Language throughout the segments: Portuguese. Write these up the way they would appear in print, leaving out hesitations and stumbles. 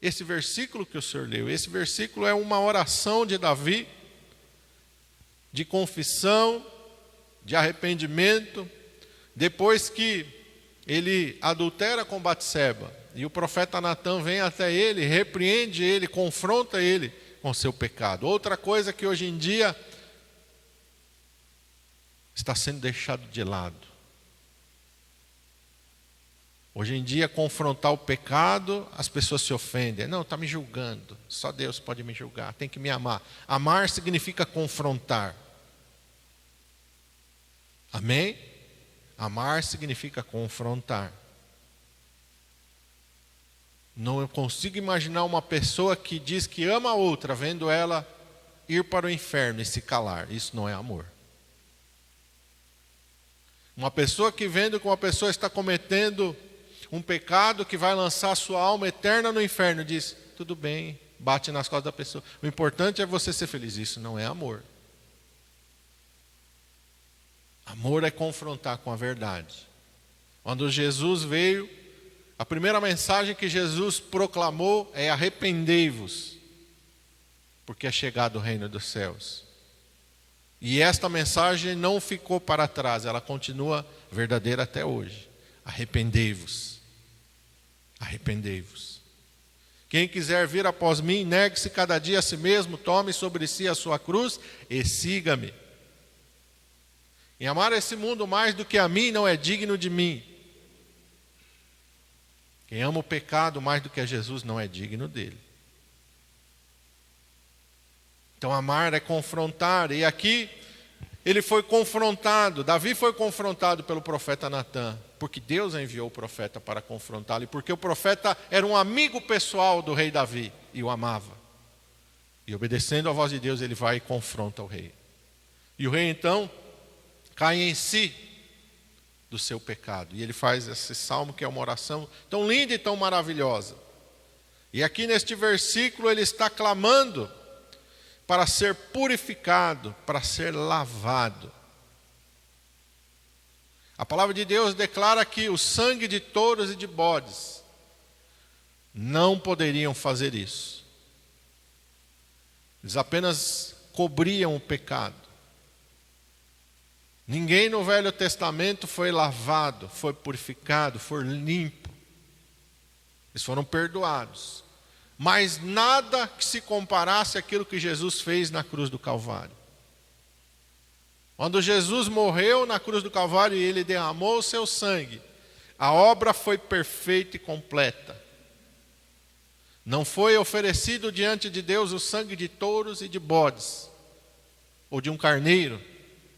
esse versículo que o senhor leu. Esse versículo é uma oração de Davi, de confissão, de arrependimento, depois que ele adultera com Batseba, e o profeta Natã vem até ele, repreende ele, confronta ele com seu pecado. Outra coisa que hoje em dia está sendo deixado de lado. Hoje em dia, confrontar o pecado, as pessoas se ofendem. Não, está me julgando. Só Deus pode me julgar. Tem que me amar. Amar significa confrontar. Amém? Amar significa confrontar. Não consigo imaginar uma pessoa que diz que ama a outra, vendo ela ir para o inferno e se calar. Isso não é amor. Uma pessoa que vendo que uma pessoa está cometendo um pecado que vai lançar sua alma eterna no inferno, diz, tudo bem, bate nas costas da pessoa. O importante é você ser feliz. Isso não é amor. Amor é confrontar com a verdade. Quando Jesus veio, a primeira mensagem que Jesus proclamou é: arrependei-vos, porque é chegado o reino dos céus. E esta mensagem não ficou para trás, ela continua verdadeira até hoje. Arrependei-vos. Arrependei-vos. Quem quiser vir após mim, negue-se cada dia a si mesmo, tome sobre si a sua cruz e siga-me. E amar esse mundo mais do que a mim não é digno de mim. Quem ama o pecado mais do que a Jesus não é digno dele. Então amar é confrontar, e aqui ele foi confrontado, Davi foi confrontado pelo profeta Natã, porque Deus enviou o profeta para confrontá-lo, e porque o profeta era um amigo pessoal do rei Davi, e o amava. E obedecendo à voz de Deus, ele vai e confronta o rei. E o rei então cai em si do seu pecado, e ele faz esse salmo que é uma oração tão linda e tão maravilhosa. E aqui neste versículo ele está clamando para ser purificado, para ser lavado. A palavra de Deus declara que o sangue de touros e de bodes não poderiam fazer isso. Eles apenas cobriam o pecado. Ninguém no Velho Testamento foi lavado, foi purificado, foi limpo. Eles foram perdoados. Mas nada que se comparasse àquilo que Jesus fez na cruz do Calvário. Quando Jesus morreu na cruz do Calvário e ele derramou o seu sangue, a obra foi perfeita e completa. Não foi oferecido diante de Deus o sangue de touros e de bodes, ou de um carneiro,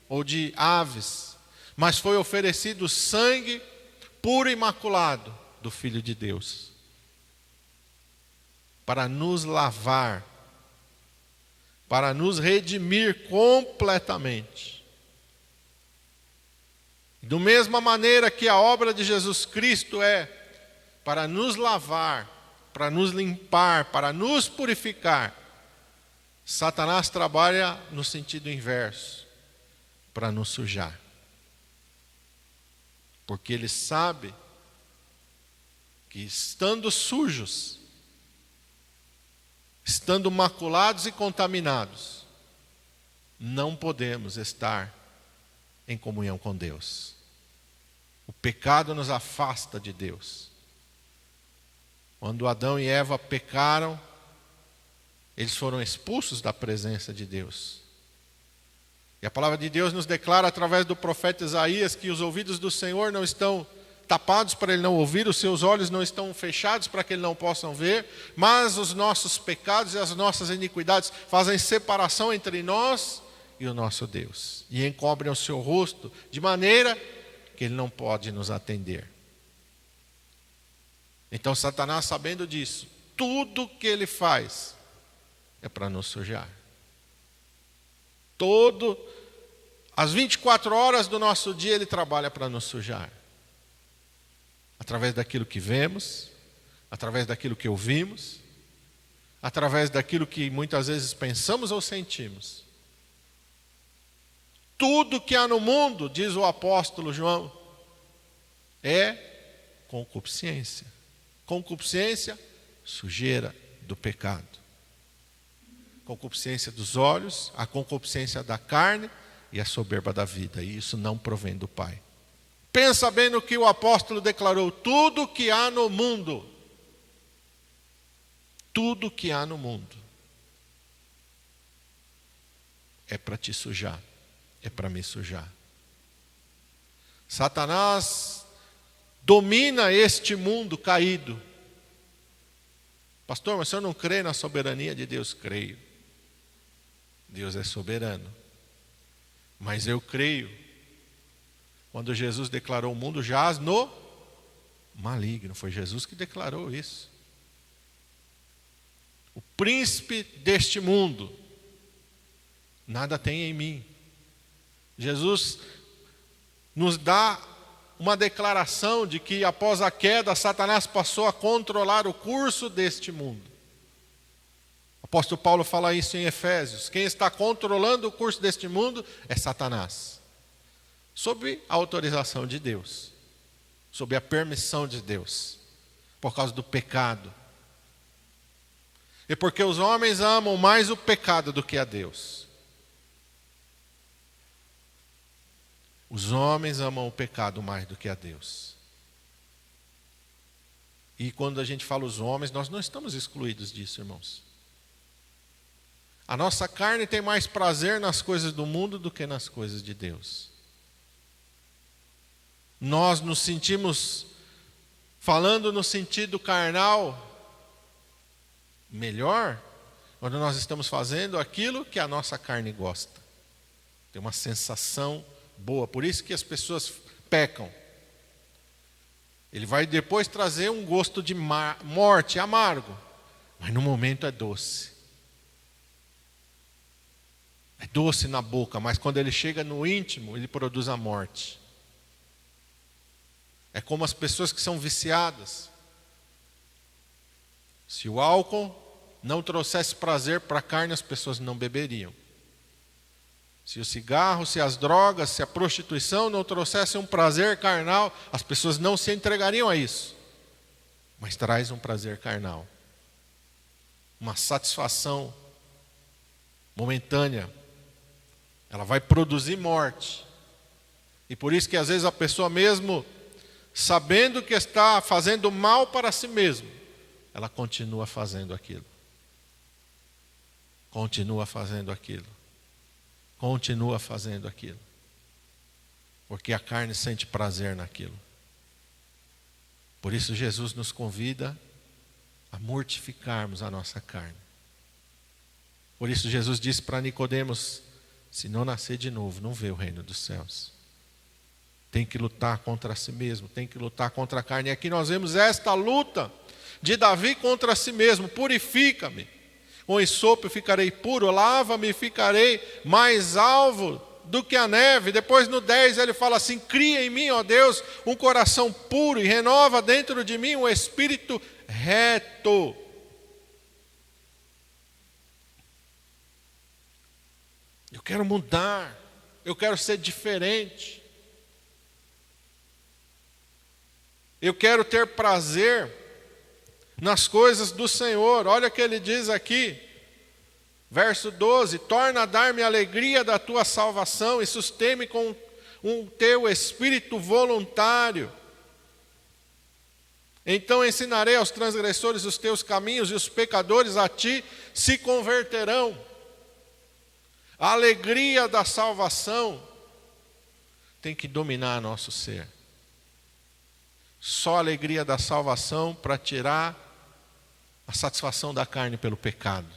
ou de aves, mas foi oferecido o sangue puro e imaculado do Filho de Deus, para nos lavar, para nos redimir completamente. Da mesma maneira que a obra de Jesus Cristo é para nos lavar, para nos limpar, para nos purificar, Satanás trabalha no sentido inverso, para nos sujar. Porque ele sabe que estando sujos, estando maculados e contaminados, não podemos estar em comunhão com Deus. O pecado nos afasta de Deus. Quando Adão e Eva pecaram, eles foram expulsos da presença de Deus. E a palavra de Deus nos declara através do profeta Isaías que os ouvidos do Senhor não estão tapados para ele não ouvir, os seus olhos não estão fechados para que ele não possa ver, mas os nossos pecados e as nossas iniquidades fazem separação entre nós e o nosso Deus, e encobrem o seu rosto de maneira que ele não pode nos atender. Então Satanás, sabendo disso, tudo que ele faz é para nos sujar. As 24 horas do nosso dia ele trabalha para nos sujar. Através daquilo que vemos, através daquilo que ouvimos, através daquilo que muitas vezes pensamos ou sentimos. Tudo que há no mundo, diz o apóstolo João, é concupiscência. Concupiscência sujeira do pecado. Concupiscência dos olhos, a concupiscência da carne e a soberba da vida. E isso não provém do Pai. Pensa bem no que o apóstolo declarou: tudo que há no mundo, tudo que há no mundo é para te sujar, é para me sujar. Satanás domina este mundo caído. Pastor, mas o senhor não crê na soberania de Deus? Creio. Deus é soberano. Mas eu creio, quando Jesus declarou: o mundo jaz no maligno. Foi Jesus que declarou isso. O príncipe deste mundo nada tem em mim. Jesus nos dá uma declaração de que após a queda, Satanás passou a controlar o curso deste mundo. O apóstolo Paulo fala isso em Efésios. Quem está controlando o curso deste mundo é Satanás, sob a autorização de Deus, sob a permissão de Deus, por causa do pecado. E porque os homens amam mais o pecado do que a Deus. Os homens amam o pecado mais do que a Deus. E quando a gente fala os homens, nós não estamos excluídos disso, irmãos. A nossa carne tem mais prazer nas coisas do mundo do que nas coisas de Deus. Nós nos sentimos, falando no sentido carnal, melhor quando nós estamos fazendo aquilo que a nossa carne gosta. Tem uma sensação boa, por isso que as pessoas pecam. Ele vai depois trazer um gosto de morte, amargo, mas no momento é doce. É doce na boca, mas quando ele chega no íntimo, ele produz a morte. É como as pessoas que são viciadas. Se o álcool não trouxesse prazer para a carne, as pessoas não beberiam. Se o cigarro, se as drogas, se a prostituição não trouxessem um prazer carnal, as pessoas não se entregariam a isso. Mas traz um prazer carnal, uma satisfação momentânea. Ela vai produzir morte. E por isso que às vezes a pessoa mesmo, sabendo que está fazendo mal para si mesmo, ela continua fazendo aquilo. Continua fazendo aquilo. Continua fazendo aquilo. Porque a carne sente prazer naquilo. Por isso Jesus nos convida a mortificarmos a nossa carne. Por isso Jesus disse para Nicodemos: se não nascer de novo, não vê o reino dos céus. Tem que lutar contra si mesmo, tem que lutar contra a carne. E aqui nós vemos esta luta de Davi contra si mesmo. Purifica-me, com hisopo ficarei puro, lava-me e ficarei mais alvo do que a neve. Depois no 10 ele fala assim: cria em mim, ó Deus, um coração puro e renova dentro de mim um espírito reto. Eu quero mudar, eu quero ser diferente. Eu quero ter prazer nas coisas do Senhor. Olha o que ele diz aqui, verso 12: torna a dar-me a alegria da tua salvação e sustém-me com um teu espírito voluntário. Então ensinarei aos transgressores os teus caminhos e os pecadores a ti se converterão. A alegria da salvação tem que dominar nosso ser. Só a alegria da salvação para tirar a satisfação da carne pelo pecado.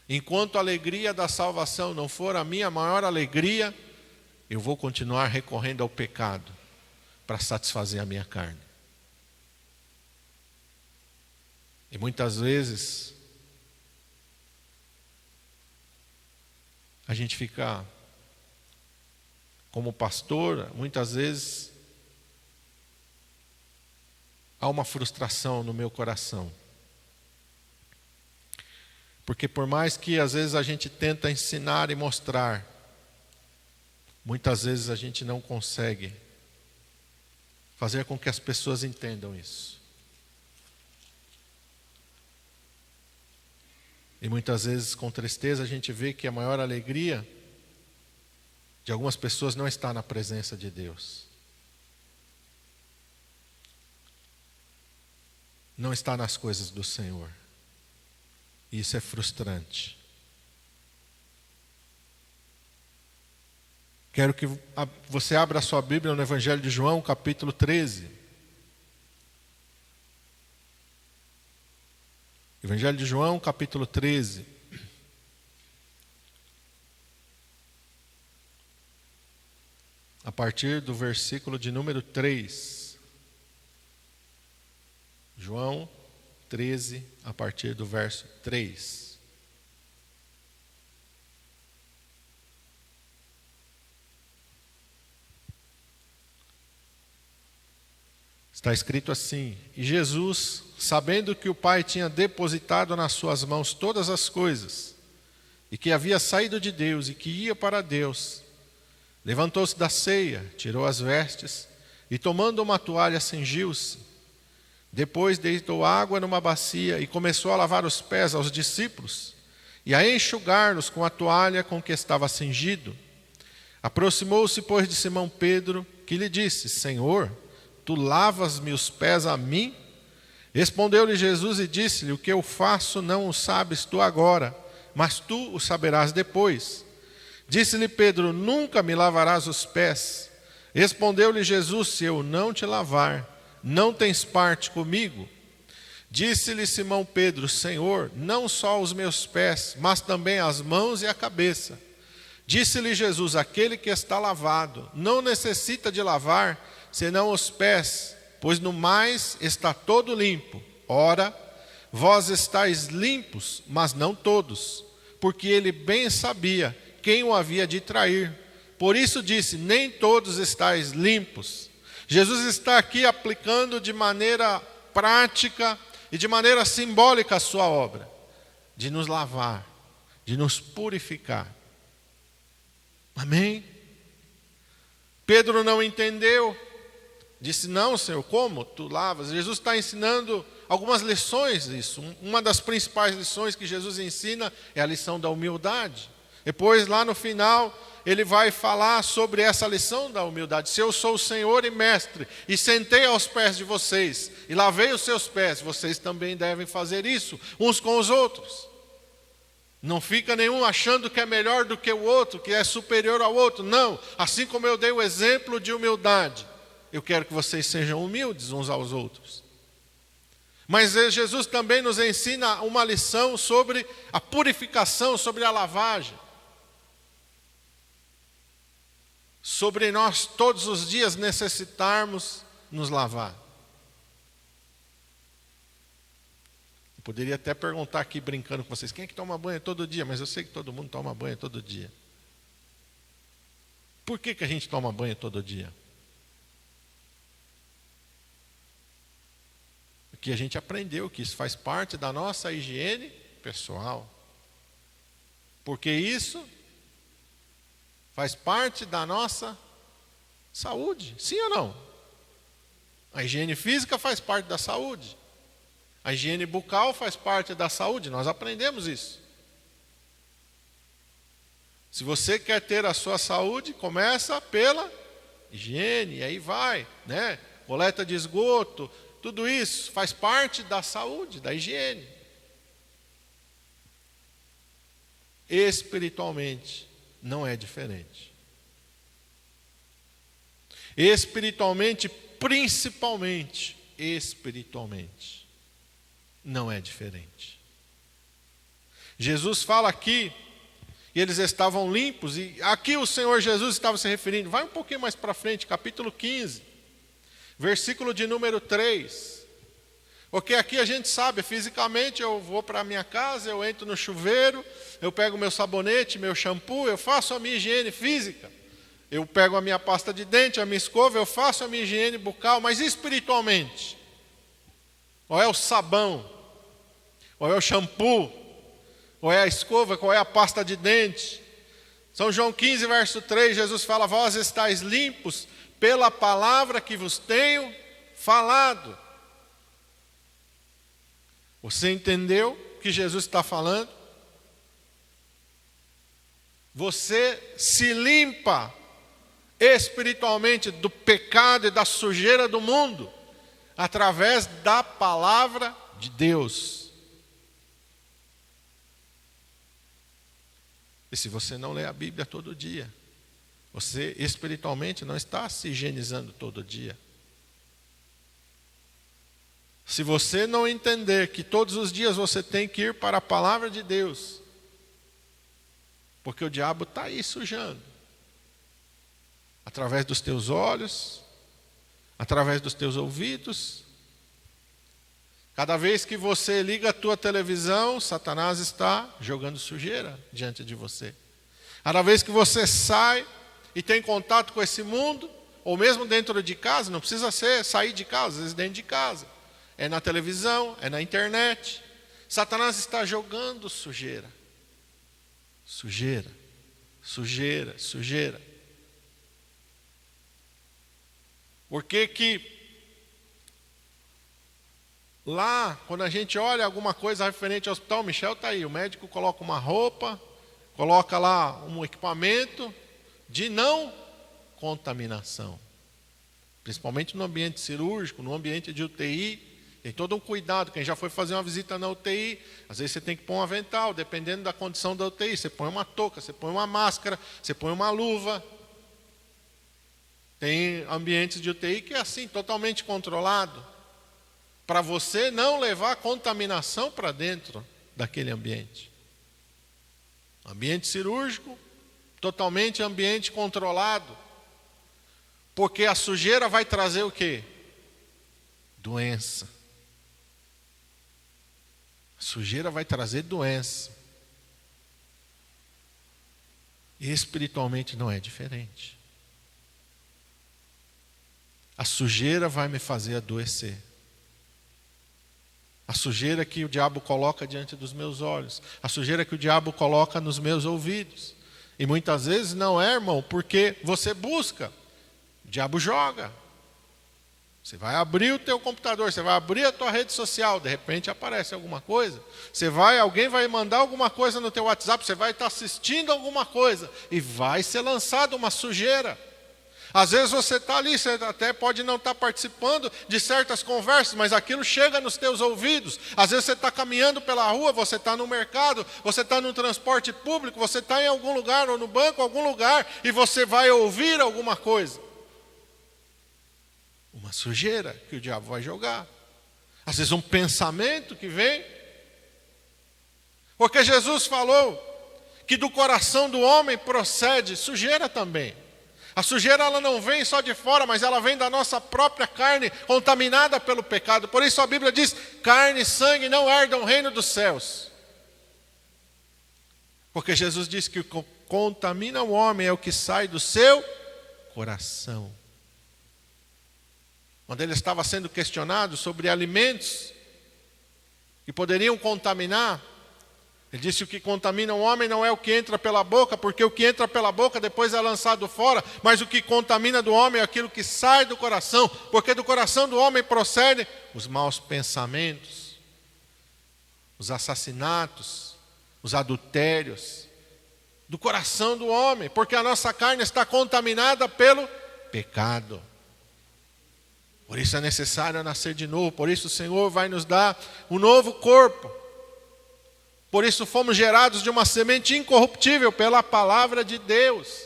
Enquanto a alegria da salvação não for a minha maior alegria, eu vou continuar recorrendo ao pecado para satisfazer a minha carne. E muitas vezes a gente fica, como pastor, muitas vezes há uma frustração no meu coração. Porque por mais que às vezes a gente tenta ensinar e mostrar, muitas vezes a gente não consegue fazer com que as pessoas entendam isso. E muitas vezes, com tristeza, a gente vê que a maior alegria de algumas pessoas não está na presença de Deus. Não está nas coisas do Senhor. E isso é frustrante. Quero que você abra a sua Bíblia no Evangelho de João, capítulo 13. Evangelho de João, capítulo 13. A partir do versículo de número 3. João 13, a partir do verso 3. Está escrito assim: E Jesus, sabendo que o Pai tinha depositado nas suas mãos todas as coisas, e que havia saído de Deus e que ia para Deus, levantou-se da ceia, tirou as vestes, e tomando uma toalha cingiu-se. Depois deitou água numa bacia e começou a lavar os pés aos discípulos, e a enxugar-los com a toalha com que estava cingido. Aproximou-se, pois, de Simão Pedro, que lhe disse: Senhor, tu lavas-me os pés a mim? Respondeu-lhe Jesus e disse-lhe: O que eu faço não o sabes tu agora, mas tu o saberás depois. Disse-lhe Pedro: Nunca me lavarás os pés. Respondeu-lhe Jesus: Se eu não te lavar, não tens parte comigo. Disse-lhe Simão Pedro: Senhor, não só os meus pés, mas também as mãos e a cabeça. Disse-lhe Jesus: Aquele que está lavado não necessita de lavar, senão os pés, pois no mais está todo limpo. Ora, vós estáis limpos, mas não todos, porque ele bem sabia quem o havia de trair. Por isso disse: nem todos estáis limpos. Jesus está aqui aplicando de maneira prática e de maneira simbólica a sua obra, de nos lavar, de nos purificar. Amém? Pedro não entendeu, disse: não, Senhor, como tu lavas? Jesus está ensinando algumas lições disso. Uma das principais lições que Jesus ensina é a lição da humildade. Depois, lá no final, ele vai falar sobre essa lição da humildade. Se eu sou o Senhor e Mestre, e sentei aos pés de vocês, e lavei os seus pés, vocês também devem fazer isso, uns com os outros. Não fica nenhum achando que é melhor do que o outro, que é superior ao outro. Não, assim como eu dei o exemplo de humildade, eu quero que vocês sejam humildes uns aos outros. Mas Jesus também nos ensina uma lição sobre a purificação, sobre a lavagem. Sobre nós todos os dias necessitarmos nos lavar. Eu poderia até perguntar aqui brincando com vocês: quem é que toma banho todo dia? Mas eu sei que todo mundo toma banho todo dia. Por que a gente toma banho todo dia? Porque a gente aprendeu que isso faz parte da nossa higiene pessoal. Porque isso faz parte da nossa saúde, sim ou não? A higiene física faz parte da saúde. A higiene bucal faz parte da saúde, nós aprendemos isso. Se você quer ter a sua saúde, começa pela higiene, e aí vai, né? Coleta de esgoto, tudo isso faz parte da saúde, da higiene. Espiritualmente, não é diferente. Espiritualmente, principalmente espiritualmente, não é diferente. Jesus fala aqui, e eles estavam limpos, e aqui o Senhor Jesus estava se referindo, vai um pouquinho mais para frente, capítulo 15, versículo de número 3. Porque aqui a gente sabe, fisicamente eu vou para a minha casa, eu entro no chuveiro, eu pego meu sabonete, meu shampoo, eu faço a minha higiene física. Eu pego a minha pasta de dente, a minha escova, eu faço a minha higiene bucal, mas espiritualmente? Qual é o sabão? Qual é o shampoo? Qual é a escova? Qual é a pasta de dente? São João 15, verso 3, Jesus fala: vós estáis limpos pela palavra que vos tenho falado. Você entendeu o que Jesus está falando? Você se limpa espiritualmente do pecado e da sujeira do mundo através da palavra de Deus. E se você não lê a Bíblia todo dia, você espiritualmente não está se higienizando todo dia. Se você não entender que todos os dias você tem que ir para a palavra de Deus, porque o diabo está aí sujando, através dos teus olhos, através dos teus ouvidos. Cada vez que você liga a tua televisão, Satanás está jogando sujeira diante de você. Cada vez que você sai e tem contato com esse mundo, ou mesmo dentro de casa, não precisa ser sair de casa, às vezes dentro de casa. É na televisão, é na internet. Satanás está jogando sujeira. Sujeira, sujeira, sujeira. Por que lá, quando a gente olha alguma coisa referente ao hospital, o Michel está aí, o médico coloca uma roupa, coloca lá um equipamento de não contaminação. Principalmente no ambiente cirúrgico, no ambiente de UTI, tem todo um cuidado. Quem já foi fazer uma visita na UTI, às vezes você tem que pôr um avental, dependendo da condição da UTI. Você põe uma touca, você põe uma máscara, você põe uma luva. Tem ambientes de UTI que é assim, totalmente controlado, para você não levar contaminação para dentro daquele ambiente. Ambiente cirúrgico, totalmente ambiente controlado, porque a sujeira vai trazer o quê? Doença. A sujeira vai trazer doença. E espiritualmente não é diferente. A sujeira vai me fazer adoecer. A sujeira que o diabo coloca diante dos meus olhos. A sujeira que o diabo coloca nos meus ouvidos. E muitas vezes não é, irmão, porque você busca. O diabo joga. Você vai abrir o teu computador, você vai abrir a tua rede social, de repente aparece alguma coisa. Alguém vai mandar alguma coisa no teu WhatsApp, você vai estar assistindo alguma coisa e vai ser lançada uma sujeira. Às vezes você está ali, você até pode não estar participando de certas conversas, mas aquilo chega nos teus ouvidos. Às vezes você está caminhando pela rua, você está no mercado, você está no transporte público, você está em algum lugar, ou no banco, algum lugar, e você vai ouvir alguma coisa. Uma sujeira que o diabo vai jogar. Às vezes um pensamento que vem. Porque Jesus falou que do coração do homem procede sujeira também. A sujeira ela não vem só de fora, mas ela vem da nossa própria carne, contaminada pelo pecado. Por isso a Bíblia diz, carne e sangue não herdam o reino dos céus. Porque Jesus disse que o que contamina o homem é o que sai do seu coração. Quando ele estava sendo questionado sobre alimentos que poderiam contaminar, ele disse: o que contamina o homem não é o que entra pela boca, porque o que entra pela boca depois é lançado fora, mas o que contamina do homem é aquilo que sai do coração, porque do coração do homem procedem os maus pensamentos, os assassinatos, os adultérios, do coração do homem, porque a nossa carne está contaminada pelo pecado. Por isso é necessário nascer de novo, por isso o Senhor vai nos dar um novo corpo. Por isso fomos gerados de uma semente incorruptível pela palavra de Deus.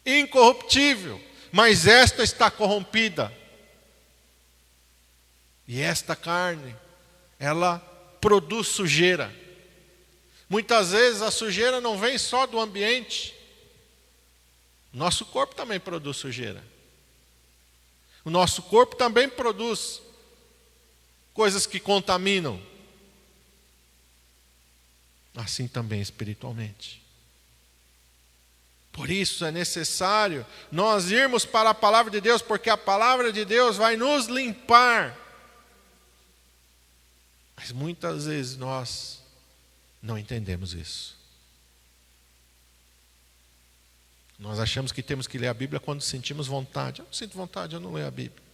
Incorruptível, mas esta está corrompida. E esta carne, ela produz sujeira. Muitas vezes a sujeira não vem só do ambiente. Nosso corpo também produz sujeira. O nosso corpo também produz coisas que contaminam. Assim também espiritualmente. Por isso é necessário nós irmos para a palavra de Deus, porque a palavra de Deus vai nos limpar. Mas muitas vezes nós não entendemos isso. Nós achamos que temos que ler a Bíblia quando sentimos vontade. Eu não sinto vontade, eu não leio a Bíblia.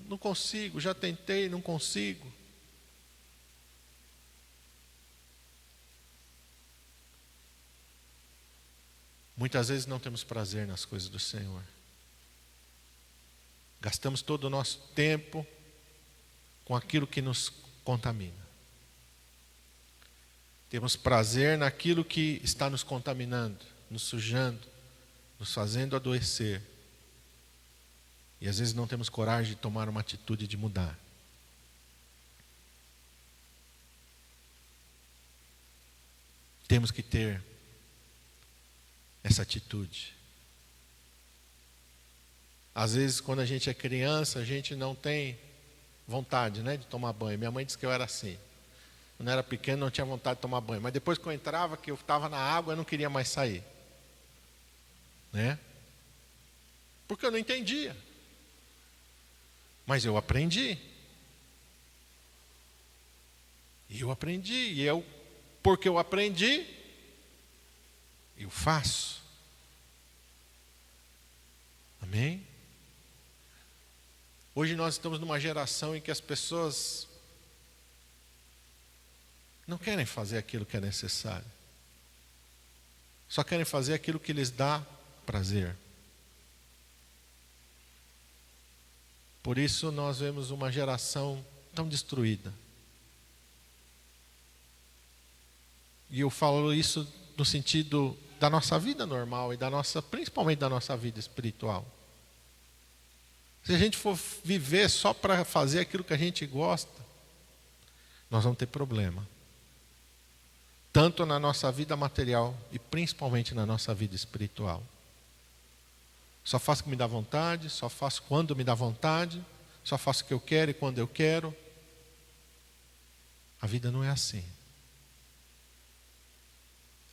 Não consigo, já tentei, não consigo. Muitas vezes não temos prazer nas coisas do Senhor. Gastamos todo o nosso tempo com aquilo que nos contamina. Temos prazer naquilo que está nos contaminando, nos sujando, nos fazendo adoecer. E às vezes não temos coragem de tomar uma atitude de mudar. Temos que ter essa atitude. Às vezes, quando a gente é criança, a gente não tem vontade, de tomar banho. Minha mãe disse que eu era assim. Quando eu era pequeno, não tinha vontade de tomar banho. Mas depois que eu entrava, que eu estava na água, eu não queria mais sair. Porque eu não entendia. Mas eu aprendi. Porque eu aprendi, eu faço. Amém? Hoje nós estamos numa geração em que as pessoas não querem fazer aquilo que é necessário. Só querem fazer aquilo que lhes dá prazer. Por isso nós vemos uma geração tão destruída. E eu falo isso no sentido da nossa vida normal e principalmente da nossa vida espiritual. Se a gente for viver só para fazer aquilo que a gente gosta, nós vamos ter problema. Tanto na nossa vida material e principalmente na nossa vida espiritual. Só faço o que me dá vontade, só faço quando me dá vontade, só faço o que eu quero e quando eu quero. A vida não é assim.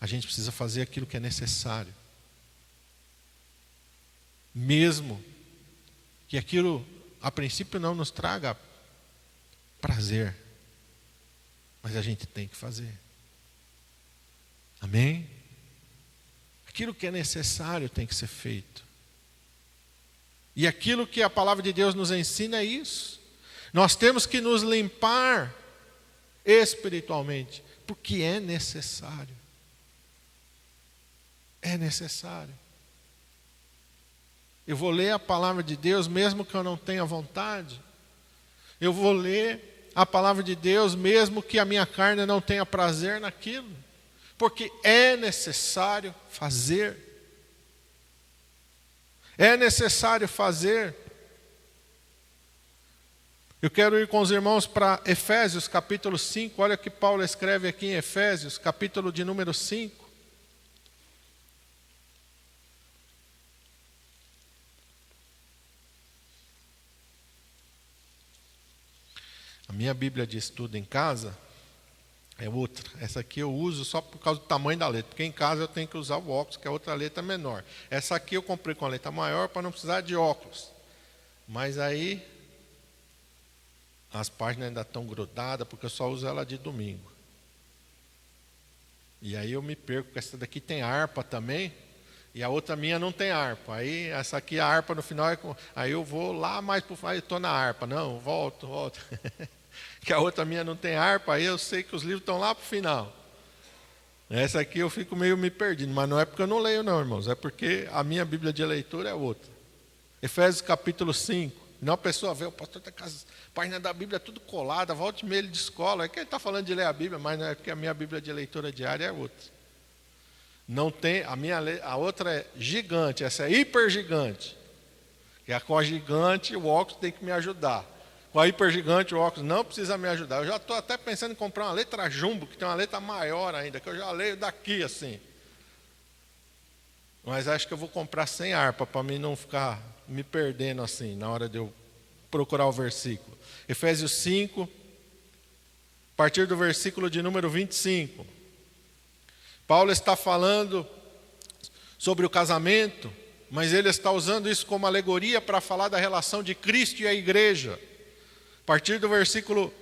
A gente precisa fazer aquilo que é necessário. Mesmo que aquilo, a princípio, não nos traga prazer. Mas a gente tem que fazer. Amém? Aquilo que é necessário tem que ser feito. E aquilo que a palavra de Deus nos ensina é isso. Nós temos que nos limpar espiritualmente, porque é necessário. É necessário. Eu vou ler a palavra de Deus mesmo que eu não tenha vontade. Eu vou ler a palavra de Deus mesmo que a minha carne não tenha prazer naquilo. Porque é necessário fazer. É necessário fazer. Eu quero ir com os irmãos para Efésios capítulo 5. Olha o que Paulo escreve aqui em Efésios, capítulo de número 5. A minha Bíblia de estudo em casa é outra. Essa aqui eu uso só por causa do tamanho da letra. Porque em casa eu tenho que usar o óculos, que é outra letra menor. Essa aqui eu comprei com a letra maior para não precisar de óculos. Mas aí as páginas ainda estão grudadas, porque eu só uso ela de domingo. E aí eu me perco, porque essa daqui tem harpa também. E a outra minha não tem harpa. Aí essa aqui, a harpa no final, aí eu vou lá mais para o final e estou na harpa. Não, volto. Que a outra minha não tem harpa, aí eu sei que os livros estão lá para o final. Essa aqui eu fico meio me perdendo, mas não é porque eu não leio não, irmãos. É porque a minha Bíblia de leitura é outra. Efésios capítulo 5. Não a pessoa vê, o pastor está com as páginas da Bíblia tudo colada, volta e meia ele de escola. É que ele está falando de ler a Bíblia, mas não é porque a minha Bíblia de leitura diária é outra. Não tem, a outra é gigante, essa é hiper gigante. E com a gigante o óculos tem que me ajudar. Com a hiper gigante o óculos não precisa me ajudar. Eu já estou até pensando em comprar uma letra jumbo, que tem uma letra maior ainda, que eu já leio daqui assim. Mas acho que eu vou comprar sem harpa, para mim não ficar me perdendo assim, na hora de eu procurar o versículo. Efésios 5, a partir do versículo de número 25. Paulo está falando sobre o casamento, mas ele está usando isso como alegoria para falar da relação de Cristo e a igreja. A partir do versículo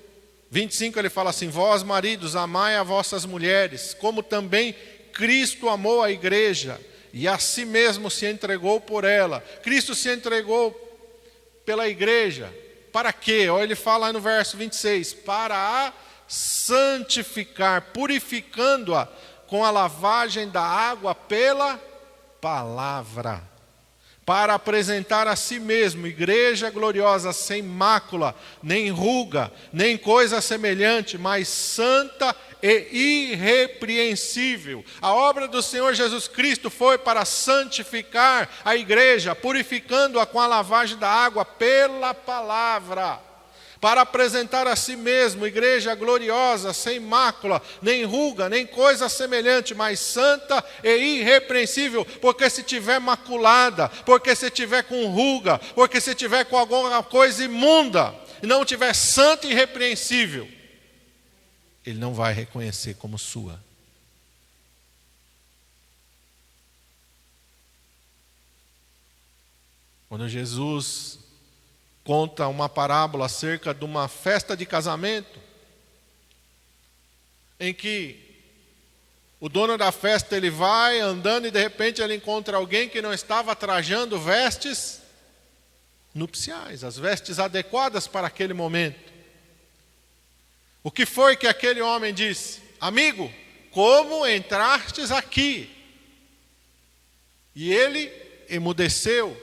25 ele fala assim: vós maridos, amai as vossas mulheres, como também Cristo amou a igreja e a si mesmo se entregou por ela. Cristo se entregou pela igreja. Para quê? Olha, ele fala aí no verso 26, para a santificar, purificando-a com a lavagem da água pela palavra, para apresentar a si mesmo igreja gloriosa, sem mácula, nem ruga, nem coisa semelhante, mas santa e irrepreensível. A obra do Senhor Jesus Cristo foi para santificar a igreja, purificando-a com a lavagem da água pela palavra, para apresentar a si mesmo igreja gloriosa, sem mácula, nem ruga, nem coisa semelhante, mas santa e irrepreensível. Porque se tiver maculada, porque se tiver com ruga, porque se tiver com alguma coisa imunda, e não tiver santa e irrepreensível, Ele não vai reconhecer como sua. Quando Jesus conta uma parábola acerca de uma festa de casamento, em que o dono da festa ele vai andando e de repente ele encontra alguém que não estava trajando vestes nupciais, as vestes adequadas para aquele momento. O que foi que aquele homem disse? Amigo, como entrastes aqui? E ele emudeceu.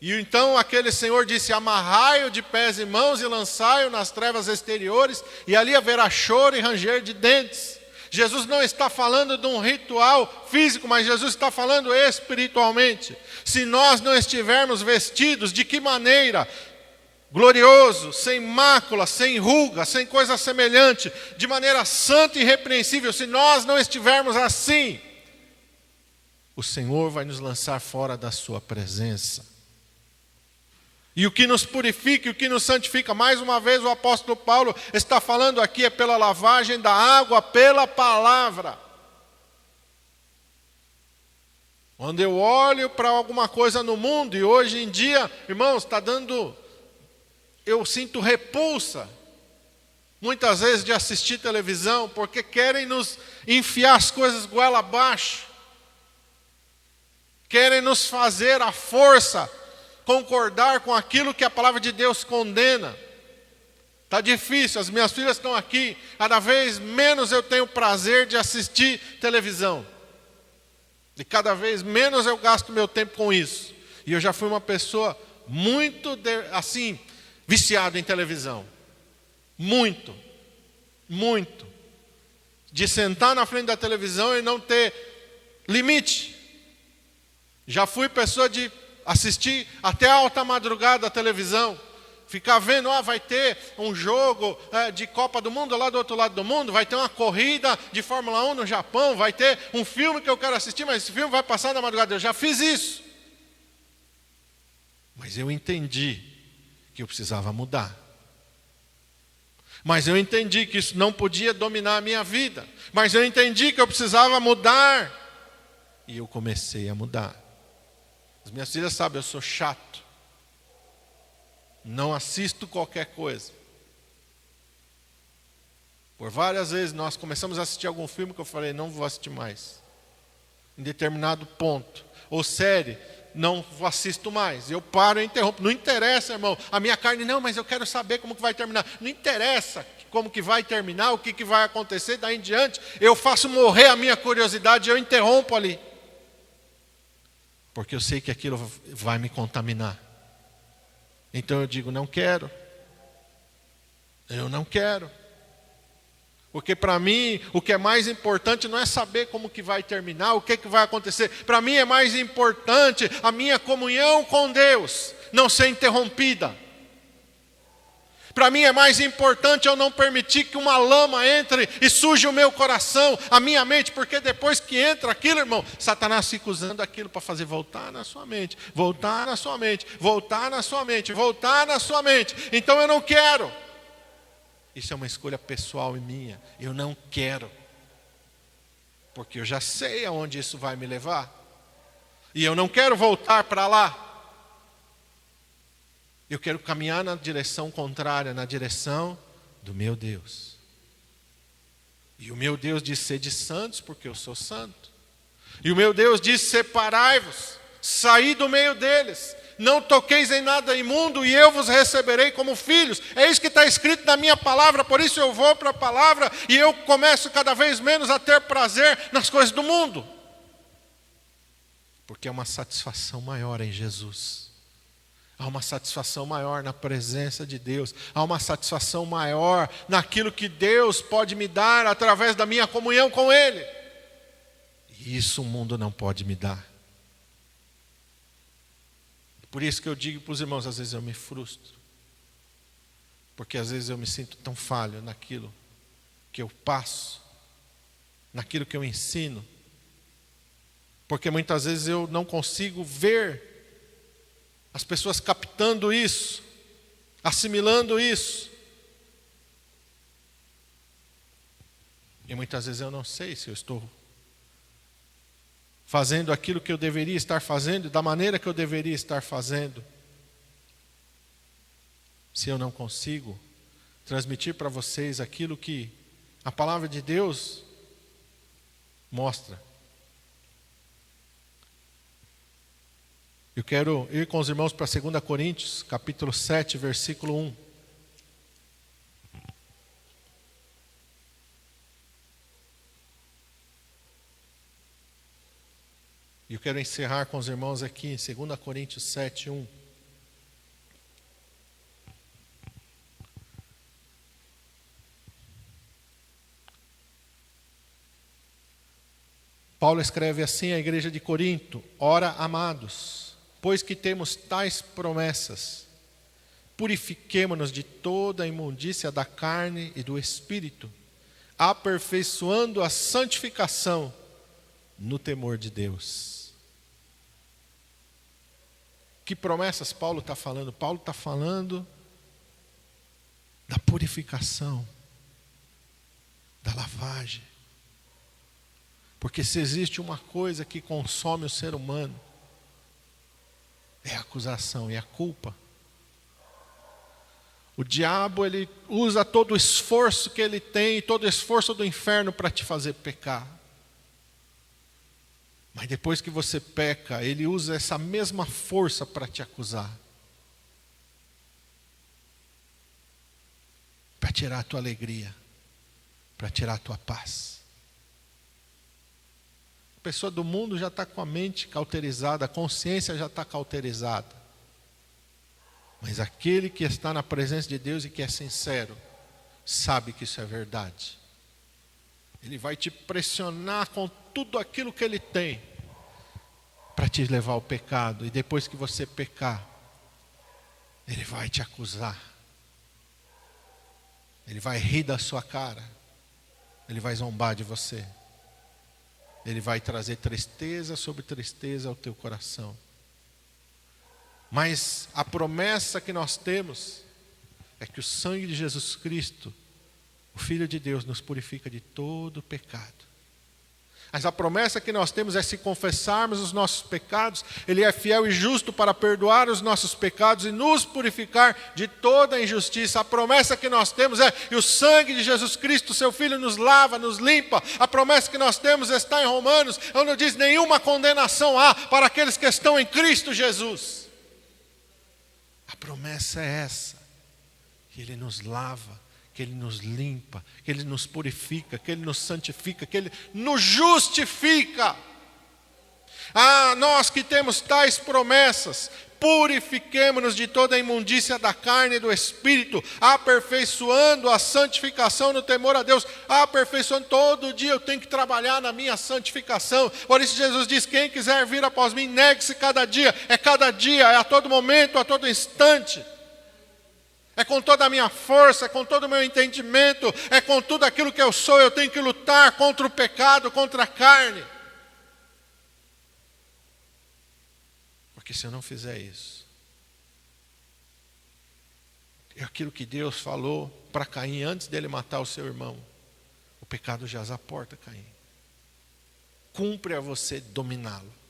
E então aquele senhor disse: amarrai-o de pés e mãos e lançai-o nas trevas exteriores, e ali haverá choro e ranger de dentes. Jesus não está falando de um ritual físico, mas Jesus está falando espiritualmente. Se nós não estivermos vestidos, de que maneira? Glorioso, sem mácula, sem ruga, sem coisa semelhante, de maneira santa e irrepreensível. Se nós não estivermos assim, o Senhor vai nos lançar fora da sua presença. E o que nos purifica, o que nos santifica, mais uma vez o apóstolo Paulo está falando aqui, é pela lavagem da água, pela palavra. Quando eu olho para alguma coisa no mundo, e hoje em dia, irmãos, eu sinto repulsa, muitas vezes, de assistir televisão, porque querem nos enfiar as coisas goela abaixo, querem nos fazer à força concordar com aquilo que a palavra de Deus condena. Está difícil, as minhas filhas estão aqui, cada vez menos eu tenho prazer de assistir televisão, e cada vez menos eu gasto meu tempo com isso. E eu já fui uma pessoa muito, viciado em televisão, muito, de sentar na frente da televisão e não ter limite. Já fui pessoa de assistir até alta madrugada a televisão, ficar vendo, vai ter um jogo de Copa do Mundo lá do outro lado do mundo, vai ter uma corrida de Fórmula 1 no Japão, vai ter um filme que eu quero assistir, mas esse filme vai passar na madrugada. Eu já fiz isso, mas eu entendi que eu precisava mudar. Mas eu entendi que isso não podia dominar a minha vida, mas eu entendi que eu precisava mudar, e eu comecei a mudar. As minhas filhas sabem, eu sou chato. Não assisto qualquer coisa. Por várias vezes nós começamos a assistir algum filme que eu falei, não vou assistir mais. Em determinado ponto. Ou série, não assisto mais. Eu paro e interrompo. Não interessa, irmão. A minha carne, não, mas eu quero saber como que vai terminar. Não interessa como que vai terminar, o que vai acontecer daí em diante. Eu faço morrer a minha curiosidade e eu interrompo ali. Porque eu sei que aquilo vai me contaminar. Então eu digo, não quero. Eu não quero. Porque para mim, o que é mais importante não é saber como que vai terminar, o que vai acontecer. Para mim é mais importante a minha comunhão com Deus não ser interrompida. Para mim é mais importante eu não permitir que uma lama entre e suje o meu coração, a minha mente, porque depois que entra aquilo, irmão, Satanás fica usando aquilo para fazer voltar na sua mente, voltar na sua mente, voltar na sua mente, voltar na sua mente. Então eu não quero. Isso é uma escolha pessoal e minha. Eu não quero. Porque eu já sei aonde isso vai me levar. E eu não quero voltar para lá. Eu quero caminhar na direção contrária, na direção do meu Deus. E o meu Deus diz, sede santos, porque eu sou santo. E o meu Deus diz, separai-vos, saí do meio deles. Não toqueis em nada imundo, e eu vos receberei como filhos. É isso que está escrito na minha palavra, por isso eu vou para a palavra, e eu começo cada vez menos a ter prazer nas coisas do mundo. Porque há uma satisfação maior em Jesus. Há uma satisfação maior na presença de Deus. Há uma satisfação maior naquilo que Deus pode me dar através da minha comunhão com Ele. E isso o mundo não pode me dar. Por isso que eu digo para os irmãos, às vezes eu me frustro. Porque às vezes eu me sinto tão falho naquilo que eu passo, naquilo que eu ensino. Porque muitas vezes eu não consigo ver as pessoas captando isso, assimilando isso. E muitas vezes eu não sei se eu estou fazendo aquilo que eu deveria estar fazendo, da maneira que eu deveria estar fazendo. Se eu não consigo transmitir para vocês aquilo que a palavra de Deus mostra. Eu quero ir com os irmãos para 2 Coríntios, capítulo 7, versículo 1. E eu quero encerrar com os irmãos aqui em 2 Coríntios 7, 1. Paulo escreve assim à igreja de Corinto: Ora, amados, pois que temos tais promessas, purifiquemo-nos de toda a imundícia da carne e do espírito, aperfeiçoando a santificação no temor de Deus. Que promessas Paulo está falando? Paulo está falando da purificação, da lavagem. Porque se existe uma coisa que consome o ser humano, é a acusação e a culpa. O diabo, ele usa todo o esforço que ele tem, todo o esforço do inferno para te fazer pecar. Mas depois que você peca, ele usa essa mesma força para te acusar. Para tirar a tua alegria, para tirar a tua paz. A pessoa do mundo já está com a mente cauterizada, a consciência já está cauterizada. Mas aquele que está na presença de Deus e que é sincero, sabe que isso é verdade. Ele vai te pressionar com tudo aquilo que ele tem para te levar ao pecado. E depois que você pecar, ele vai te acusar. Ele vai rir da sua cara. Ele vai zombar de você. Ele vai trazer tristeza sobre tristeza ao teu coração. Mas a promessa que nós temos é que o sangue de Jesus Cristo, o Filho de Deus, nos purifica de todo pecado. Mas a promessa que nós temos é: se confessarmos os nossos pecados, Ele é fiel e justo para perdoar os nossos pecados e nos purificar de toda a injustiça. A promessa que nós temos é que o sangue de Jesus Cristo, seu Filho, nos lava, nos limpa. A promessa que nós temos está em Romanos, onde diz: nenhuma condenação há para aqueles que estão em Cristo Jesus. A promessa é essa, que Ele nos lava, que Ele nos limpa, que Ele nos purifica, que Ele nos santifica, que Ele nos justifica. Ah, nós que temos tais promessas, purifiquemo-nos de toda a imundícia da carne e do espírito, aperfeiçoando a santificação no temor a Deus. Aperfeiçoando, todo dia eu tenho que trabalhar na minha santificação. Por isso Jesus diz: quem quiser vir após mim, negue-se cada dia, é a todo momento, a todo instante. É com toda a minha força, é com todo o meu entendimento, é com tudo aquilo que eu sou. Eu tenho que lutar contra o pecado, contra a carne. Porque se eu não fizer isso, é aquilo que Deus falou para Caim antes dele matar o seu irmão: o pecado jaz à porta, Caim. Cumpre a você dominá-lo.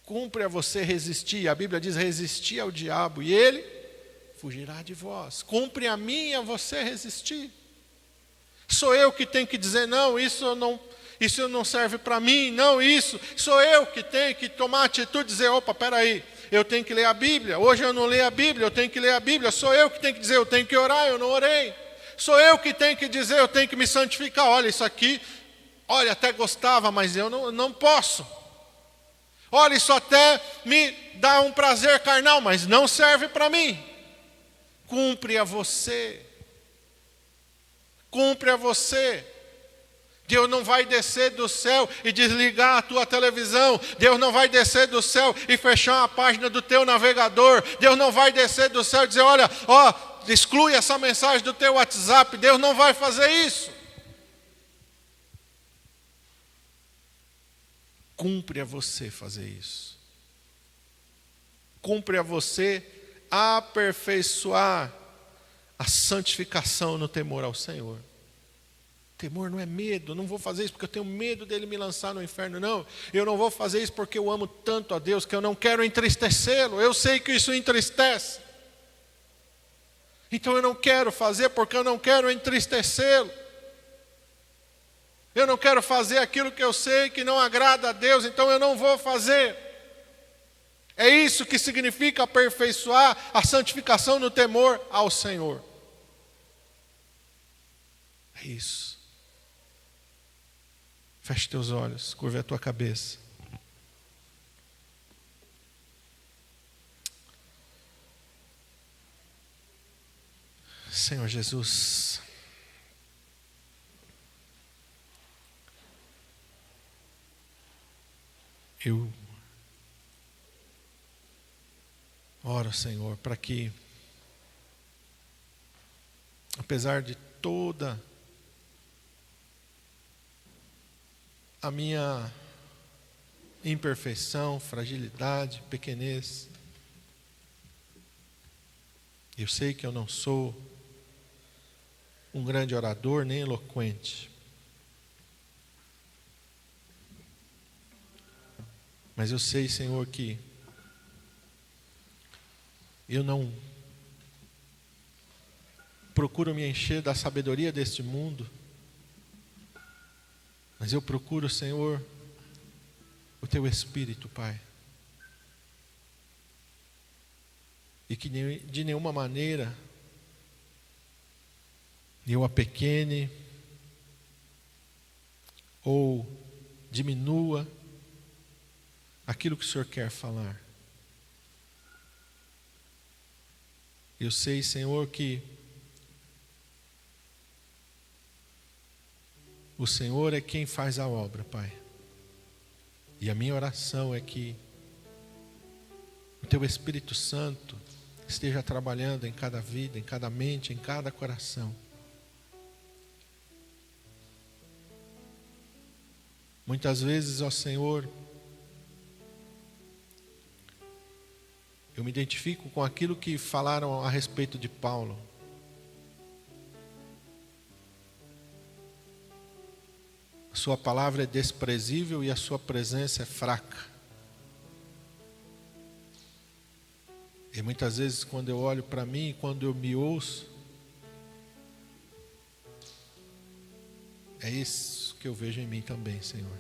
Cumpre a você resistir. A Bíblia diz: resistir ao diabo e ele fugirá de vós. Cumpre a mim e a você resistir. Sou eu que tenho que dizer: não, isso não serve para mim, não isso. Sou eu que tenho que tomar atitude e dizer: opa, peraí, eu tenho que ler a Bíblia. Hoje eu não leio a Bíblia, eu tenho que ler a Bíblia. Sou eu que tenho que dizer: eu tenho que orar, eu não orei. Sou eu que tenho que dizer: eu tenho que me santificar. Olha, isso aqui, Olha, até gostava, mas eu não posso. Olha, isso até me dá um prazer carnal, mas não serve para mim. Cumpre a você. Cumpre a você. Deus não vai descer do céu e desligar a tua televisão. Deus não vai descer do céu e fechar a página do teu navegador. Deus não vai descer do céu e dizer, olha, exclui essa mensagem do teu WhatsApp. Deus não vai fazer isso. Cumpre a você fazer isso. Cumpre a você aperfeiçoar a santificação no temor ao Senhor. Temor não é medo, não vou fazer isso porque eu tenho medo dele me lançar no inferno, não. Eu não vou fazer isso porque eu amo tanto a Deus que eu não quero entristecê-lo. Eu sei que isso entristece. Então eu não quero fazer porque eu não quero entristecê-lo. Eu não quero fazer aquilo que eu sei que não agrada a Deus, então eu não vou fazer. É isso que significa aperfeiçoar a santificação no temor ao Senhor. É isso. Feche teus olhos, curva a tua cabeça. Senhor Jesus, eu oro, Senhor, para que, apesar de toda a minha imperfeição, fragilidade, pequenez, eu sei que eu não sou um grande orador nem eloquente, mas eu sei, Senhor, que eu não procuro me encher da sabedoria deste mundo, mas eu procuro, Senhor, o Teu Espírito, Pai. E que de nenhuma maneira eu apequene ou diminua aquilo que o Senhor quer falar. Eu sei, Senhor, que o Senhor é quem faz a obra, Pai. E a minha oração é que o Teu Espírito Santo esteja trabalhando em cada vida, em cada mente, em cada coração. Muitas vezes, ó Senhor, eu me identifico com aquilo que falaram a respeito de Paulo. A sua palavra é desprezível e a sua presença é fraca. E muitas vezes quando eu olho para mim, quando eu me ouço, é isso que eu vejo em mim também, Senhor.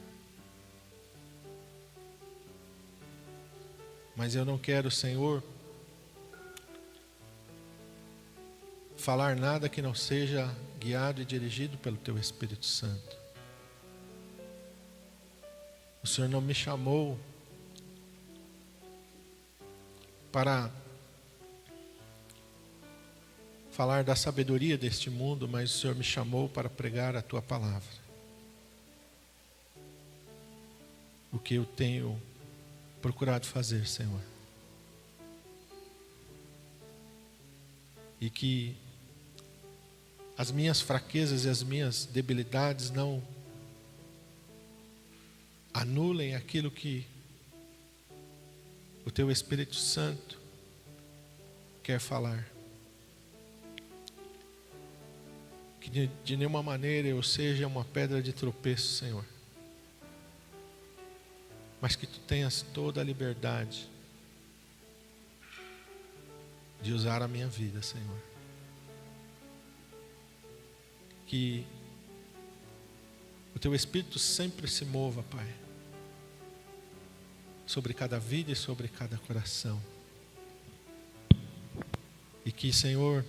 Mas eu não quero, Senhor, falar nada que não seja guiado e dirigido pelo Teu Espírito Santo. O Senhor não me chamou para falar da sabedoria deste mundo, mas o Senhor me chamou para pregar a Tua palavra. O que eu tenho procurado fazer, Senhor. E que as minhas fraquezas e as minhas debilidades não anulem aquilo que o Teu Espírito Santo quer falar. Que de nenhuma maneira eu seja uma pedra de tropeço, Senhor. Mas que Tu tenhas toda a liberdade de usar a minha vida, Senhor. Que o Teu Espírito sempre se mova, Pai, sobre cada vida e sobre cada coração. E que, Senhor,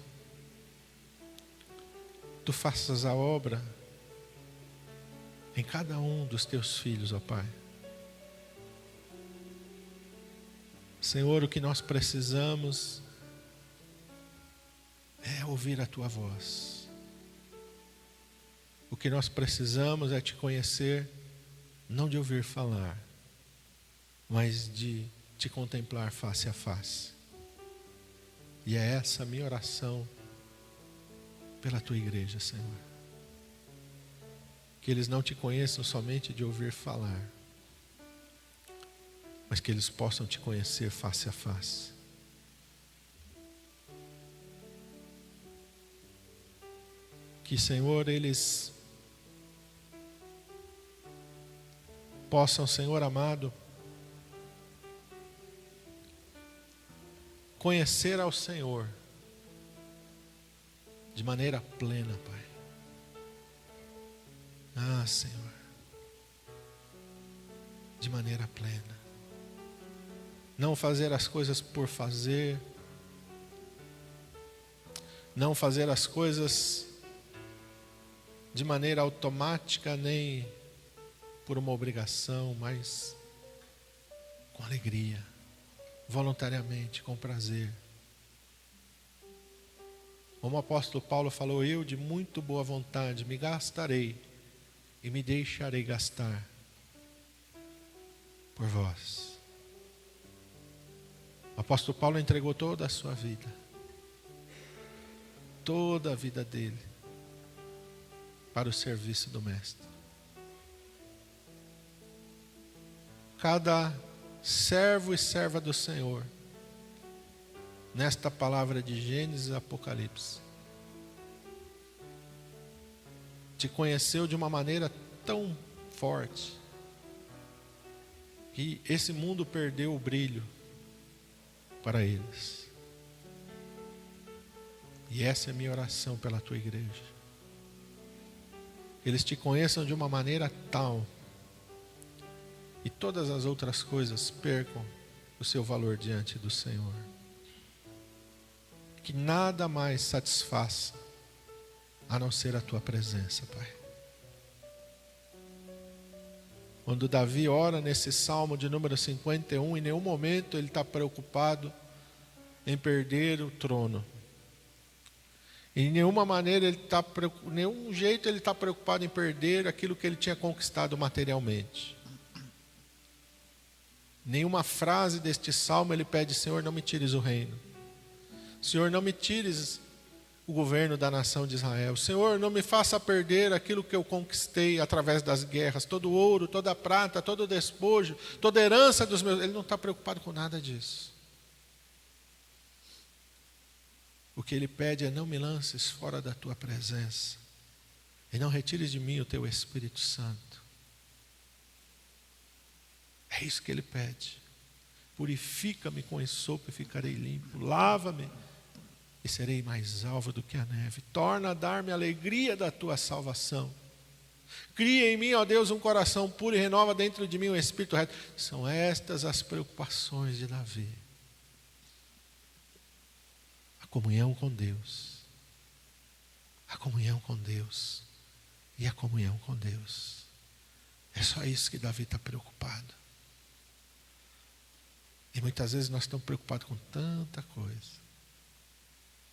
Tu faças a obra em cada um dos teus filhos, ó Pai. Senhor, o que nós precisamos é ouvir a tua voz. O que nós precisamos é te conhecer, não de ouvir falar, mas de te contemplar face a face. E é essa a minha oração pela tua igreja, Senhor. Que eles não te conheçam somente de ouvir falar, mas que eles possam te conhecer face a face. Que, Senhor, eles possam, Senhor amado, conhecer ao Senhor de maneira plena, Pai. Ah, Senhor, de maneira plena. Não fazer as coisas por fazer, não fazer as coisas de maneira automática, nem por uma obrigação, mas com alegria, voluntariamente, com prazer. Como o apóstolo Paulo falou, eu de muito boa vontade me gastarei e me deixarei gastar por vós. O apóstolo Paulo entregou toda a sua vida, toda a vida dele, para o serviço do Mestre. Cada servo e serva do Senhor, nesta palavra de Gênesis e Apocalipse, te conheceu de uma maneira tão forte, que esse mundo perdeu o brilho para eles. E essa é a minha oração pela tua igreja. Eles te conheçam de uma maneira tal, e todas as outras coisas percam o seu valor diante do Senhor. Que nada mais satisfaça a não ser a tua presença, Pai. Quando Davi ora nesse Salmo de número 51, em nenhum momento ele está preocupado em perder o trono. Em nenhuma maneira nenhum jeito ele está preocupado em perder aquilo que ele tinha conquistado materialmente. Nenhuma frase deste salmo ele pede: Senhor, não me tires o reino. Senhor, não me tires o governo da nação de Israel. Senhor, não me faça perder aquilo que eu conquistei através das guerras, todo o ouro, toda a prata, todo o despojo, toda a herança dos meus. Ele não está preocupado com nada disso. O que ele pede é: não me lances fora da tua presença e não retires de mim o teu Espírito Santo. É isso que ele pede. Purifica-me com esopo e ficarei limpo. Lava-me e serei mais alvo do que a neve. Torna a dar-me a alegria da tua salvação. Cria em mim, ó Deus, um coração puro e renova dentro de mim um espírito reto. São estas as preocupações de Davi. A comunhão com Deus. A comunhão com Deus. E a comunhão com Deus. É só isso que Davi está preocupado. E muitas vezes nós estamos preocupados com tanta coisa.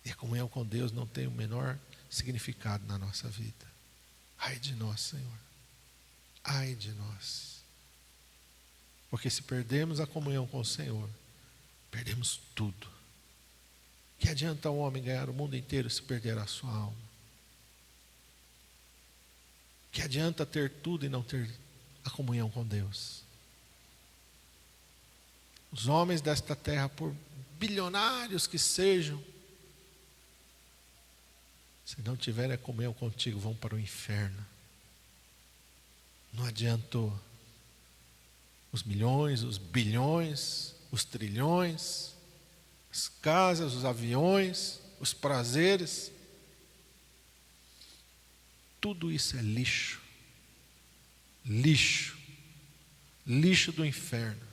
E a comunhão com Deus não tem o menor significado na nossa vida. Ai de nós, Senhor. Ai de nós. Porque se perdemos a comunhão com o Senhor, perdemos tudo. Que adianta um homem ganhar o mundo inteiro se perder a sua alma? Que adianta ter tudo e não ter a comunhão com Deus? Os homens desta terra, por bilionários que sejam, se não tiverem a comunhão contigo, vão para o inferno. Não adiantou. Os milhões, os bilhões, os trilhões, as casas, os aviões, os prazeres, tudo isso é lixo. Lixo. Lixo do inferno.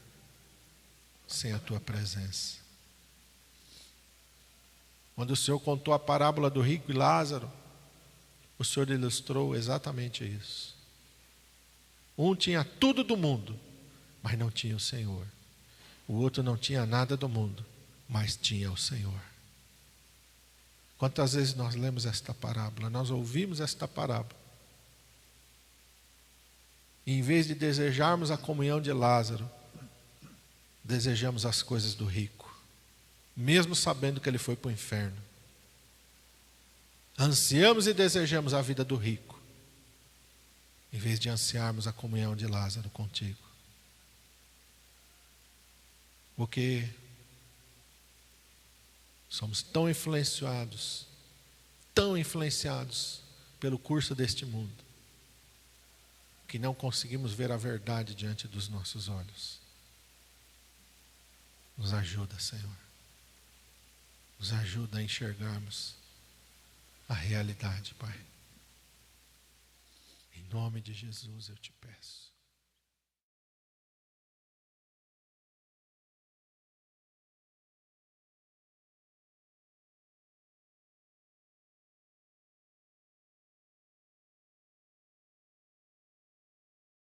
Sem a tua presença. Quando o Senhor contou a parábola do rico e Lázaro, o Senhor ilustrou exatamente isso. Um tinha tudo do mundo, mas não tinha o Senhor. O outro não tinha nada do mundo, mas tinha o Senhor. Quantas vezes nós lemos esta parábola, nós ouvimos esta parábola, e em vez de desejarmos a comunhão de Lázaro, desejamos as coisas do rico, mesmo sabendo que ele foi para o inferno. Ansiamos e desejamos a vida do rico, em vez de ansiarmos a comunhão de Lázaro contigo. Porque somos tão influenciados pelo curso deste mundo, que não conseguimos ver a verdade diante dos nossos olhos. Nos ajuda, Senhor. Nos ajuda a enxergarmos a realidade, Pai. Em nome de Jesus eu te peço.